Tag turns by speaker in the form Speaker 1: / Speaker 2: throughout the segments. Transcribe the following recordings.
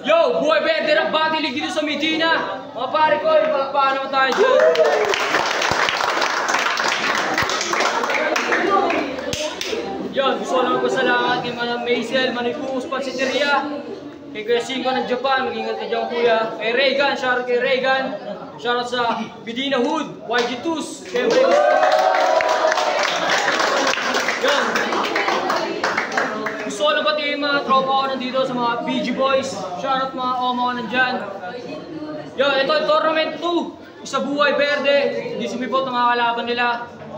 Speaker 1: Yo, buhay veteran battle league dito sa Medina. Mga pare ko, ipalakpakan naman tayo dyan. Yun, gusto ko lang magpasalamat kay Manang Maisel, Manikus, Pansiteria, kay Kuya Singko ng Japan, mag-ingat ka dyan kuya. Kay Reagan, shoutout kay Reagan. Shoutout sa Medina Hood, YG Tus, siyempre. Yun. Gusto ko lang pati yung mga tropa ko nandito sa mga BG Boys. Shoutout mga OMA ko nandyan. Yun, ito tournament 2. Isa buhay verde. Hindi sumipot ang mga kalaban nila.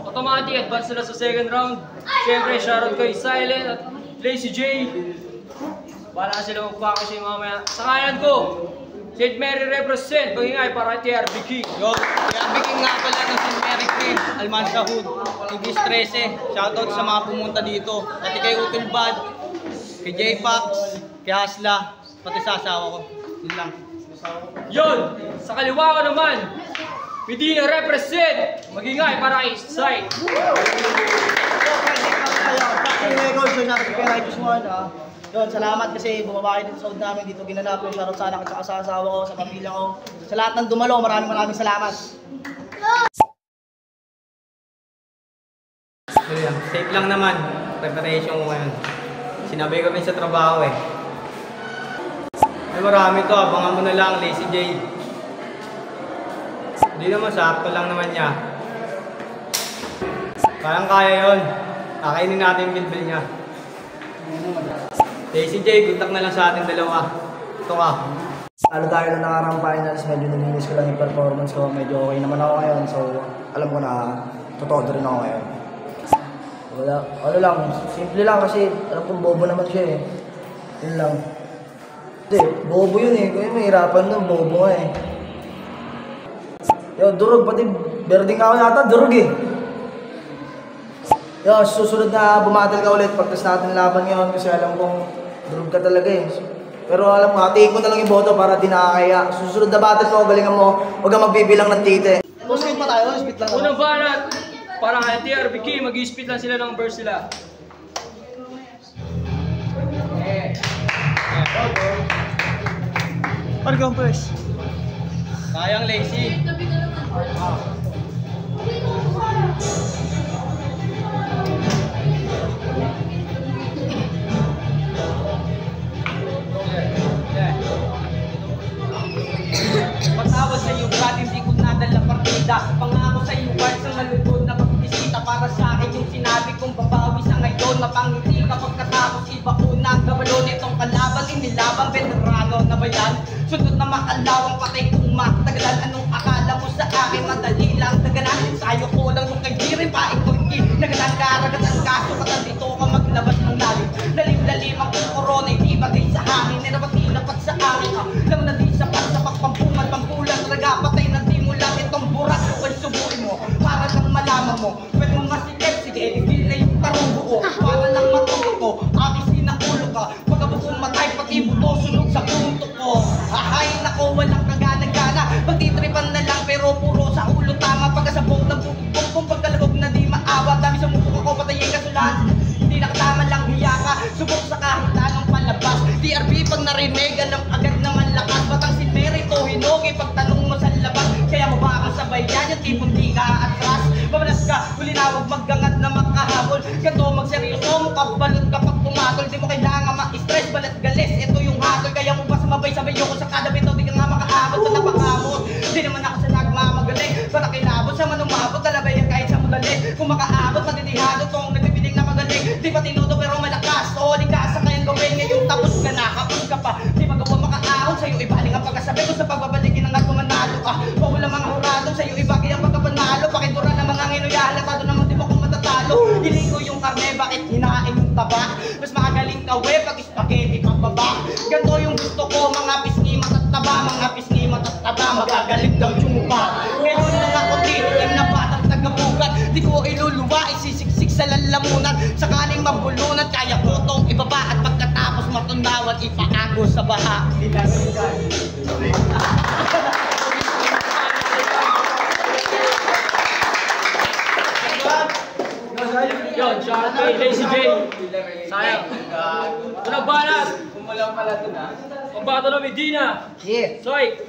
Speaker 1: Automatic, advance sila sa second round. Siyempre, shoutout kay Silent at Lazy J. Bala sila magpako siya mamaya. Sa kanan ko, St. Mary represent. Bagingay para kay TRB King.
Speaker 2: Yo, TRB King nga pala ng St. Mary King, Almanza Hood, Igis 13. Shoutout sa mga pumunta dito. Pati kay Util Bad, kay J-Pax, kay Hasla, pati sa asawa ko. Yun lang.
Speaker 1: Yun, sa kaliwa ko naman, Medina represent. Magingay para kay Eastside.
Speaker 3: Yun, salamat kasi bumaba kayo dito sa hood namin dito ginanap yung shoutout sa anak at sa asawa ko, sa pamilya ko. Sa lahat ng dumalo, maraming salamat.
Speaker 2: Safe lang naman, preparation ko ngayon. Sinabay ko rin sa trabaho eh. Ay marami to, abangan mo na lang, Lazy J. Hindi naman, sakto lang naman niya. Parang kaya yun. Kakainin natin yung bilbil niya. Lazy J, guntak na lang sa ating dalawa. Ito ka.
Speaker 3: Ano tayo na nakarang finals, medyo namimiss ko lang yung performance ko. Medyo okay naman ako ngayon, so alam ko na totoo rin ako ngayon. Wala, ano lang, simple lang kasi alam kong bobo naman siya eh. Yun lang. Hindi, bobo yun eh. Kaya mahirapan nun, bobo nga eh. Yo, durog, pati berding ako yata, durog eh. Yo, susunod na bumatil ka ulit, pagtas natin laban ngayon kasi alam kong durog ka talaga eh. Pero alam mo, hatiin ko na lang yung boto para di nakakaya. Susunod na battle mo, galingan mo, huwag kang magbibilang ng tite. Split pa tayo, split lang.
Speaker 1: Unang banat, para kay TRB King, mag-i-split lang sila ng verse sila.
Speaker 3: Ano kang first?
Speaker 2: Sayang Lazy.
Speaker 4: Patawad sa iyo, brad, hindi ko nadala partida. Pangako sa iyo, guard, sa malugod na pagbisita. Para sa akin yung sinabi kong babawi sa ngayon. Mapangiti kapag katapos iba unang kabalo nitong kalaban. Inilabang veterano na ba yan? Sunod na makalawang patay kumak. Tagalan, anong akala mo sa akin? Madali lang, tagalan. Sayo ko lang yung kaibirin pa ikaw nagalan karagatan kaso katandito ka maglabas ng lalim. Lalim-lalim ang korona, hindi bagay sa hangin. Ninapat sa akin, lang na di sa pagpampungan, pampulan, talaga patay na di mo lang itong burak. Kung subuin mo, para lang malaman mo. Pwede mo masikip, sige, edifil na yung tarong buo. Para lang matulog ko, aking sinakulo ka. Pagkabukong matay, pati buto, sunog sa punto ko. Ahay, nako, walang kagana-gana. Pagtitripan na lang, pero puro sa ulo tama. Pagkasabog ng bukong pagkalabog na di maawa. Dami sa mukha ko, patayin kasulan. Hindi nakatama lang hiya ka. Subok sa kahit anong palabas. TRB pag narinig, alam agad naman lakas. Batang si Mary to hinugi pagtanong mo sa labas. Kaya mo ba ang sabay yan, yung tipong di ka atras. Mamalas ka, huli na huwag maggangat na makahabol. Ganto magseryoso mo, kabalot kapag pumatol. Di mo kailangan ma-stress, balat galis. Ito yung hatol, kaya mo ba sumabay-sabay ko sa kada bito. Di ka nga makaabot sa napakamot. Di naman ako sa nagmamagaling. Para kilabot sa manumabot, talabay yan kahit sa mudali. Kung makaabot, matitihado tong nagbibiling na magaling. Di pa tinuto pero malakas. O di ka sa kayang gawin, ngayong tapos ka na. Kapag ka pa, di magawa makaahon. Sa'yo ibaling ang pagkasabi ko sa pagbabalikin ng ako manalo ka. Pawala mga huradong, sa'yo ibagi ang pagkapanalo. Pakidura ng mga nginuya, halatado naman di mo kung matatalo. Hiling ko yung karne, bakit hinain yung taba? Mas makagaling ka we, pag spaghetti pababa. Ganto yung gusto ko, mga pisngi matataba. Mga pisngi matataba, magagaling daw yung pa. Ngayon lang ako titigim na batang tagabugan. Di ko iluluwa, isisiksik sa lalamunan. Sakaling mabulunan, kaya ko tong ibaba. At pagkatapos matunawan, ipaako sa baha.
Speaker 1: Yun, shoutout kay Lazy J. Sayang. Unang banat.
Speaker 2: Kung walang pala ito na.
Speaker 1: Pambato na Medina.
Speaker 2: Yeah.
Speaker 1: Soy.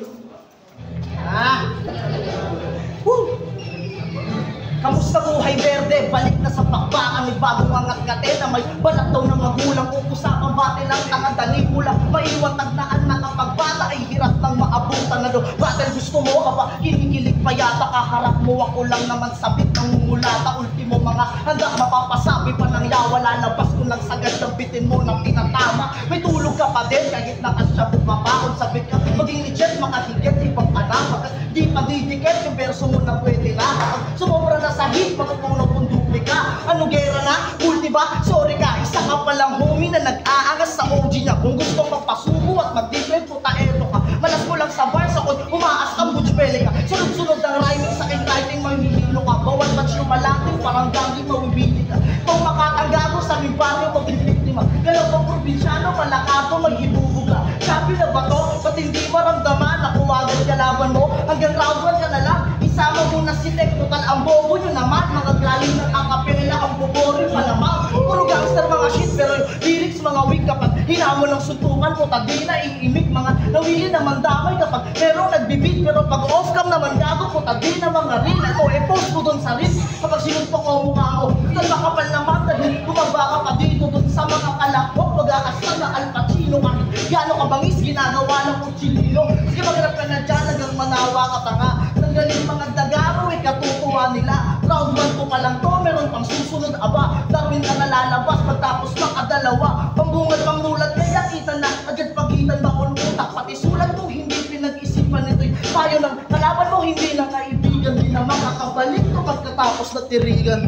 Speaker 4: Kamusta buhay verde? Balik na sa pakbakan ni bagong angat-ngate na may balat daw ng magulang. Uusapan bate lang tangadali mo lang maiwan tagnaan na kapag bata ay hirap ng maabutan na do. Battle gusto mo ka ba? Kinikilig pa yata kaharap mo ako lang naman sabit ng mumulata. Ultimo mga handa mapapasabi pa ng yawa. Lalabas ko lang sagad ng bitin mo ng tinatama. May tulog ka pa din kahit nakasya bumabaon. Sabit ka maging legit makahigit ibang anak. Di pa didikit yung verso mo na pwede na. Sumobra na sa hit, magpupuno kung duplika. Ano gera na? Ulti ba? Sorry ka, isa ka palang homie na nag-aangas sa OG niya. Kung gusto magpasubo at mag-different, puta eto ka. Malas mo lang sa bars ako, umaas kang butchpele ka. Sunod-sunod ng rhyming sa writing, mahihilo ka. Bawat batch lumalating, parang gangli, mawibili ka. Kung makatanggago sa aming baryo, mag-victima. Galaw pang probinsyano, malakato, mag-ibubuga. Sabi na ba to? Ba't hindi maramdaman? Nakuwagan ka laban mo? Hanggang round 1 ka na lang. Isama mo na si Tek, total ang bobo nyo naman. Mga galing ng akapela, ang bubori pa naman. Puro gangster mga shit, pero yung lyrics mga weak kapag hinamon ng suntukan, puta di na iimik. Mga nawili naman damay kapag merong nagbibit, pero pag off-cam naman gago, puta di na mga rin. Ito post ko dun sa rin, kapag sinuntok ko mukha ko. Total makapal naman, dahil bumaba ka pa dito dun sa mga kalakok. Mag-aasal na Al Pacino, kahit gano'ng kabangis, ginagawa ng kutsilino. Sige magrap ka na dyan, hanggang manawa ka tanga. Galing mga dagaro, katutuwa nila. Round 1 ko pa lang to, meron pang susunod. Aba, Darwin ka nalalabas pagtapos makadalawa. Pambungad pang mulat, kaya kita na agad pagitan bakon utak. Pati sulat mo, hindi pinag-isipan nito'y payo ng kalaban mo, hindi na kaibigan. Di na makakabalik to pagkatapos na tirigan.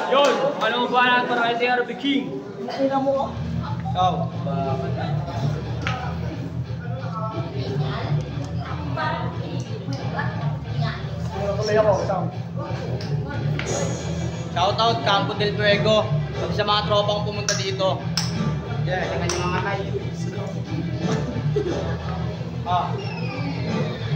Speaker 1: Yun, alam mo ba natin para kay TRB King?
Speaker 4: Ina mo,
Speaker 2: Oh. Shoutout Campo del Fuego sa mga tropang pumunta dito. Yeah, tingnan nyo mga kay.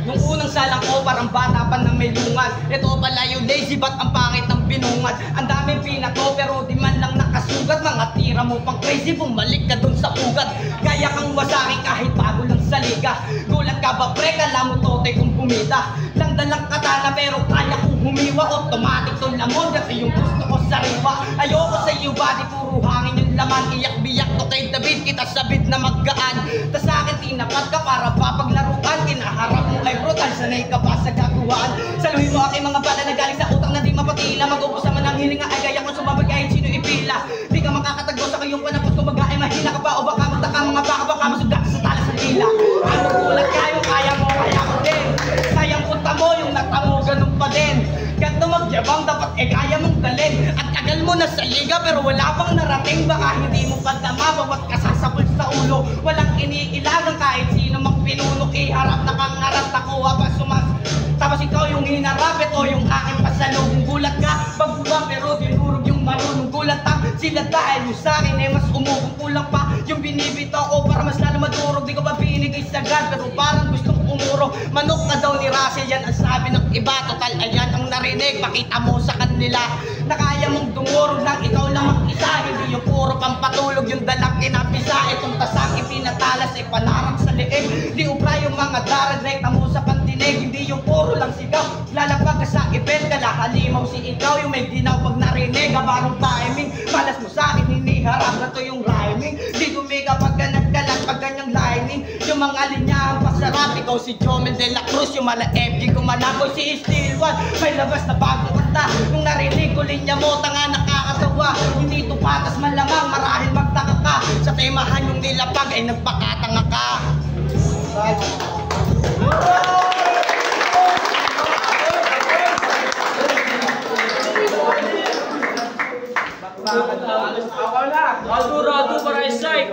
Speaker 2: Nung unang salang ko, parang bata pa ng may lungan. Ito pala yung lazy, ba't ang pangit ng binungan? Ang daming pinato, pero di man lang nakasugat. Mga tira mo pang crazy, bumalik ka dun sa ugat. Kaya kang wasaki kahit bago lang sa liga. Gulat ka ba pre, kala mo tote kung bumita. Lang dalang katana, pero kaya kong humiwa. Automatic tong lamon, kasi yung gusto ko sariwa. Ayoko sa iyo body, puro hangin yung laman. Iyak-biyak to kay David, kita sabit na maggaan. Tas sa akin tinapat ka para papaglaruan. Kinaharap mo ay brutal, sanay ka pa sa gagawaan. Saluhin mo aking mga bala na galing sa utang na di mapatila. Mag-ubos naman ang hilinga ay gaya kung sumabag kahit sino ipila. Di ka makakatagbo sa kayong panapos kung mag-ay mahina ka pa. O baka magtaka mga baka masugat sa tala sa lila. Ang magulat kayo, kaya mo, kaya ko din. Sayang punta mo, yung natamo, ganun pa din. Ganto magyabang, dapat kaya mong dalhin. At tagal mo na sa liga, pero wala pang narating. Baka hindi mo pa dama, bawat kasasapol sa ulo. Walang iniilagang kahit sino mang pinunok. Iharap na kang harap, nakuha pa sumas. Tapos ikaw yung hinarap, ito yung aking pasalubong. Gulat ka, baguba, pero dinurog yung marunong. Gulat ang sila dahil yung sa'kin ay mas umugong. Kulang pa yung binibito ko para mas lalo madurog. Di ko ba binigay sagad, pero parang gustong umuro. Manok na daw ni Russell, yan ang sabi ng iba. Total, ayan ang narinig, pakita mo sa kanila na kaya mong dumurog lang ikaw lang mag-isa. Hindi yung puro pampatulog, yung dalang kinapisa. Itong tasang ipinatalas ay panarang sa leeg. Di upra yung mga darag na mo sa pandinig. Hindi yung puro lang sigaw, lalapag ka sa event. Kalahalimaw si ikaw, yung may ginaw pag narinig. Abarong timing, malas mo sa akin, hiniharap na to yung rhyming. Di gumiga pag nagkalat, pag ganyang lining. Yung mga linyahang pasarap, ikaw si Jomel de la Cruz. Yung mala FG kumanaboy si Steel One. May labas na bagong kanta, nung narinig ko linya mo, tanga nakakatawa. Hindi to patas malamang, marahil magtaka ka. Sa temahan yung nilapag ay nagpakatanga ka.
Speaker 1: Radu para Isay.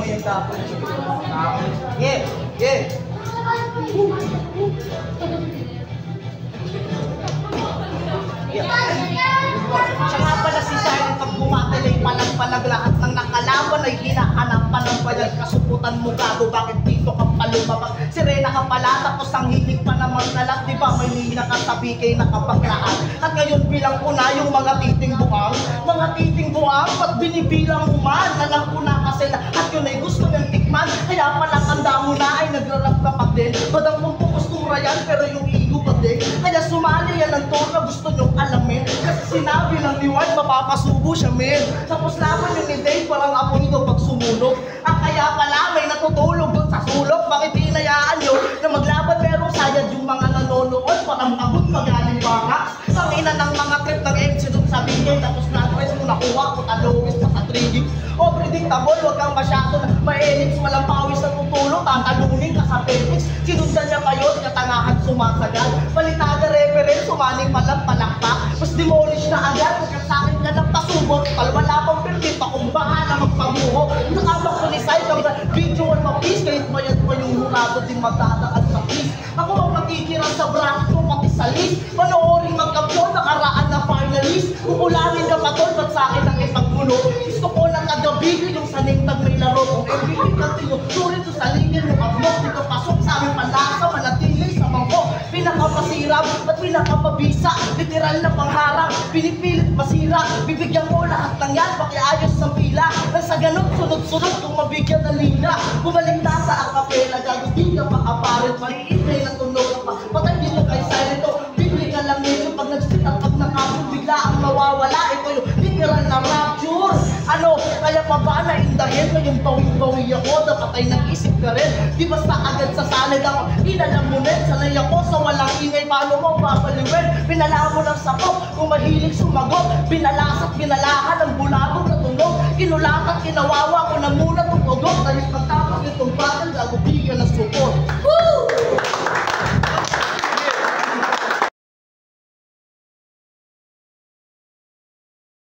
Speaker 4: mo yung tapon. Yeah, yeah. Siya nga pala si Silent Pag Bumatelay palag lahat ng nakalaban ay hinahanapan ng bayan. Kasuputan mo gago, bakit dito ka pa lumabag? Sirena ka pala, tapos ang hilig pa naman nalat. Di ba may lina ka sa bikay nakapaglaan? At ngayon bilang ko na yung mga titing buang. Mga titing buang, ba't binibilang mo man? Alam ko na kasi lahat yun ay gusto niyang tikman. Kaya pala tanda mo na ay nagrarap ka pa din. Badang mong pumustura yan, pero yung ego pa din. Kaya sumali yan ng tono, gusto niyong alamin. Kasi sinabi ng ni Ward, mapapasubo siya men. Tapos laban yung ni Dave, parang apoy daw pag sumunog. Kaya pala may natutulog doon sa sulok. Bakit hinayaan nyo na maglaban pero sayad yung mga nanonood? Parang abot magaling baka. Tangina ng mga trip ng MC doon sa bigay. Tapos na-advise mo nakuha ko talowis pa sa 3 gigs. O predictable, wag kang masyado na ma-edits. Walang pawis na tutulo, tatalunin ka sa Pepix. Sinundan niya kayo, katangahan sumasagad. Balitada reference, sumaning palang palakpak. Mas demolish na agad, kaya sa akin ka ng pasubot. Wala pang permit, akong bahala magpamuho. Nakabak ko ni Sai, kang video on mapis. Kahit bayad pa yung hurado, di magdadaan sa please. Ako ang nakikiran sa branch ko, pati sa list. Panoorin magkapyon, nakaraan na finalist. Kukulamin ka pa tol, ba't sa akin ang ipagpuno? Gusto ko na kagabi, yung saningtag may laro. Kung MVP ka tiyo, sulit sa saligin mo abnok. Di ka pasok sa aming panlasa, manatili sa mangko. Pinakapasirap at pinakapabisa. Literal na pangharang, pinipilit masira. Bibigyan ko lahat ng yan, pakiayos sa pila. Nang sa ganun, sunod-sunod kung mabigyan ng lina. Bumalik na sa akapela, gago di ka pa-aparent. Maliitay na tunog pa, patay dito kay silent. Bibili ka lang nito pag nag-spit at pag nakapong bigla ang mawawala. Ito yung literal na rapture. Ano, kaya pa ba naindahin mo yung bawing-bawi ako? Dapat ay nag-isip ka rin. Di basta agad sa salad ako, inalamunin. Sanay ako sa walang ingay, paano mo babaliwin? Pinala mo ng sakop, kung mahilig sumagot. Pinalasat, pinalahan ng bulabog na tunog. Kinulat at kinawawa ko na muna itong ugok. Dahil pagtapos itong battle, gago